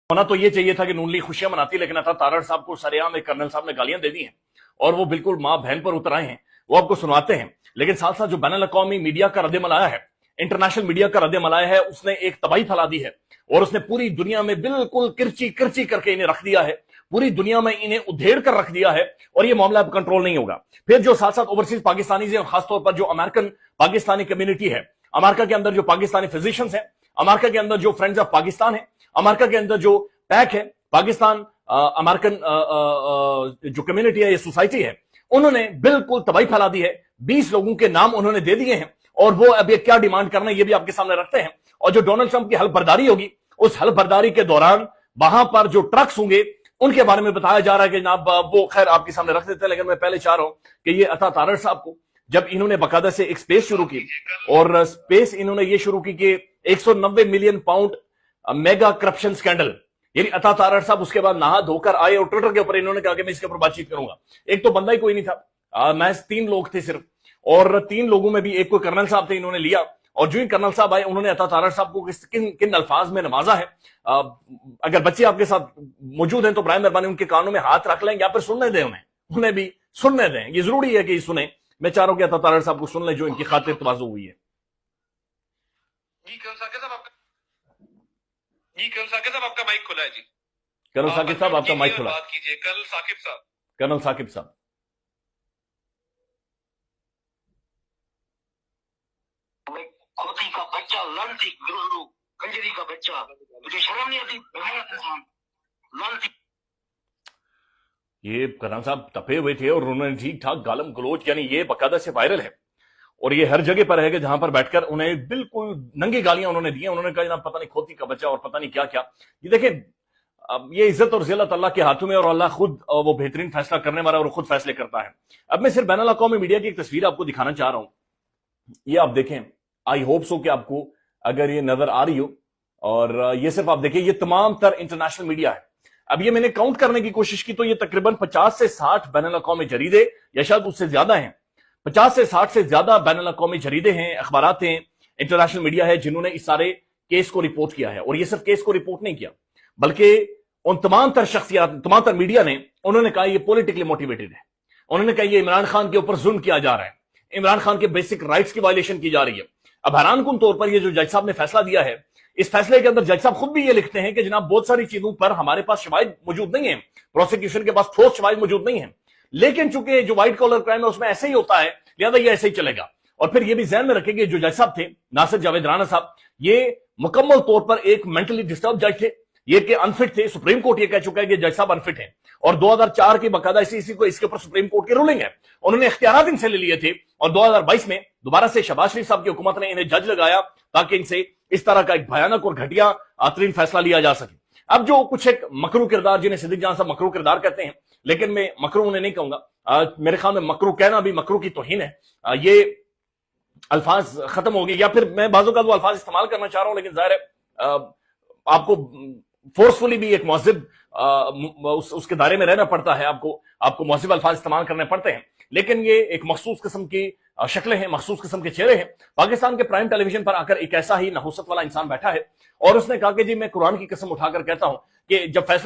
होना तो ये चाहिए था कि नून लीग खुशियां मनाती, लेकिन अता तारड़ साहब को सरेआम एक कर्नल साहब ने गालियां दे दी हैं और वो बिल्कुल मां बहन पर उतर आए हैं। वो आपको सुनवाते हैं, लेकिन साथ साथ जो बैनुल अक़वामी मीडिया का रद्द अमल आया है, इंटरनेशनल मीडिया का रद्द अमल आया है, उसने एक तबाही फैला दी है और उसने पूरी दुनिया में बिल्कुल किरची किरची करके इन्हें रख दिया है, पूरी दुनिया में इन्हें उधेड़ कर रख दिया है और यह मामला अब कंट्रोल नहीं होगा। फिर जो साथ साथ ओवरसीज पाकिस्तानी है, खासतौर पर जो अमेरिकन पाकिस्तानी कम्युनिटी है, अमेरिका के अंदर जो पाकिस्तानी फिजिशियंस है, अमेरिका के अंदर जो फ्रेंड्स ऑफ पाकिस्तान है, अमेरिका के अंदर जो पैक है, पाकिस्तान अमेरिकन जो कम्युनिटी है, ये सोसाइटी है, उन्होंने बिल्कुल तबाही फैला दी है। 20 लोगों के नाम उन्होंने दे दिए हैं और वो अब ये क्या डिमांड करना है ये भी आपके सामने रखते हैं। और जो डोनाल्ड ट्रंप की हल्फबर्दारी होगी, उस हल्फबर्दारी के दौरान वहां पर जो ट्रक्स होंगे उनके बारे में बताया जा रहा है कि जनाब वो खैर आपके सामने रख देते हैं। लेकिन मैं पहले चाह रहा हूं कि ये अता तारड़ साहब को जब इन्होंने बकायदा से एक स्पेस शुरू की और स्पेस इन्होंने ये शुरू की कि 190 million pound mega corruption scandal, यानी अता तारड़ साहब उसके बाद नहा धोकर आए और ट्विटर के ऊपर इन्होंने कहा कि मैं इसके ऊपर बातचीत करूंगा। एक तो बंदा ही कोई नहीं था, मैं 3 लोग थे सिर्फ, और 3 लोगों में भी एक कोई कर्नल साहब थे, इन्होंने लिया और जो ही कर्नल साहब आए उन्होंने अता तारड़ साहब को किन किन अल्फाज में नवाजा है। अगर बच्चे आपके साथ मौजूद हैं तो बराए मेहरबानी उनके कानों में हाथ रख लें या फिर सुनने दें, उन्हें भी सुनने दें, ये जरूरी है कि सुने। मैं चाह रहा हूं कि अता तारड़ साहब को सुन लें जो इनकी खातिर तवाज़ु हुई है। कर्नल साकिब साहब आपका माइक खुला है जी। कर्नल साकिब साहब आपका माइक खुला। बात कीजिए कर्नल साकिब साहब। कर्नल साकिब साहब, खोती का बच्चा, लानती गुरु, कंजरी का बच्चा, तुझे शर्म नहीं आती? लानती। ये कर्नल साहब तपे हुए थे और उन्होंने ठीक ठाक गालम गलोच, यानी ये बकायदा से वायरल है और ये हर जगह पर है कि जहां पर बैठकर उन्हें बिल्कुल नंगी गालियां उन्होंने दी। उन्होंने कहा जनाब पता नहीं खोती का बच्चा और पता नहीं क्या क्या। ये देखें, अब ये इज्जत और जिल्लत अल्लाह के हाथों में और अल्लाह खुद वो बेहतरीन फैसला करने वाला और खुद फैसले करता है। अब मैं सिर्फ बैनुल अक़वामी मीडिया की एक तस्वीर आपको दिखाना चाह रहा हूं, ये आप देखें। आई होप सो कि आपको अगर ये नजर आ रही हो, और ये सिर्फ आप देखिए, ये तमाम तर इंटरनेशनल मीडिया है। अब ये मैंने काउंट करने की कोशिश की तो ये तकरीबन 50 से 60 बैनुल अक़वामी जरीदे या शायद उससे ज्यादा हैं, 50 से 60 से ज्यादा बैनुल अक़वामी जरीदे हैं, अखबारात हैं, इंटरनेशनल मीडिया है जिन्होंने इस सारे केस को रिपोर्ट किया है। और ये सिर्फ केस को रिपोर्ट नहीं किया, बल्कि उन तमाम तर शख्सियात, तमाम तर मीडिया ने उन्होंने कहा ये पॉलिटिकली मोटिवेटेड है। उन्होंने कहा ये इमरान खान के ऊपर जुल्म किया जा रहा है, इमरान खान के बेसिक राइट्स की वायलेशन की जा रही है। अब हैरानकुन तौर पर ये जो जज साहब ने फैसला दिया है, इस फैसले के अंदर जज साहब खुद भी ये लिखते हैं कि जनाब बहुत सारी चीजों पर हमारे पास शवाहिद मौजूद नहीं है, प्रोसिक्यूशन के पास ठोस शवाहिद मौजूद नहीं है, लेकिन चूंकि जो व्हाइट कॉलर क्राइम है उसमें ऐसे ही होता है, लिहाजा ये ऐसे ही चलेगा। और फिर ये भी ध्यान में रखेंगे जो जज साहब थे नासिर जावेद राणा साहब, ये मुकम्मल तौर पर एक मेंटली डिस्टर्ब जज थे, ये कि अनफिट थे। सुप्रीम कोर्ट ये कह चुका है कि जज साहब अनफिट हैं और 2004 की बकायदा इसी को इसके ऊपर सुप्रीम कोर्ट की रूलिंग है, उन्होंने इख्तियारात इनसे ले लिए थे और 2022 में दोबारा से शहबाज शरीफ साहब की हुकूमत ने इन्हें जज लगाया ताकि इनसे इस तरह का एक भयानक और घटिया तरीन फैसला लिया जा सके। अब जो कुछ एक मकरू किरदार, जिन्हें सिद्दीक जान साहब मकरू किरदार कहते हैं, लेकिन मैं मकरू उन्हें नहीं कहूंगा, मेरे ख्याल में मकरू कहना भी मकरू की तौहीन है। ये अल्फाज खत्म हो गए, या फिर मैं बाजू का वो अल्फाज इस्तेमाल करना चाह रहा हूं, लेकिन जाहिर है आपको फोर्सफुली भी एक मुहज़्ज़िब उसके दायरे में रहना पड़ता है, आपको मुहज़्ज़िब अल्फाज इस्तेमाल करने पड़ते हैं। लेकिन ये एक मखसूस किस्म की शक्लें हैं, मखसूस किस्म के चेहरे हैं। पाकिस्तान के प्राइम टेलीविजन पर आकर एक ऐसा ही नहुसत वाला इंसान बैठा है और उसने कहा कि जी मैं कुरान की कसम उठाकर कहता हूं कि जब फैसला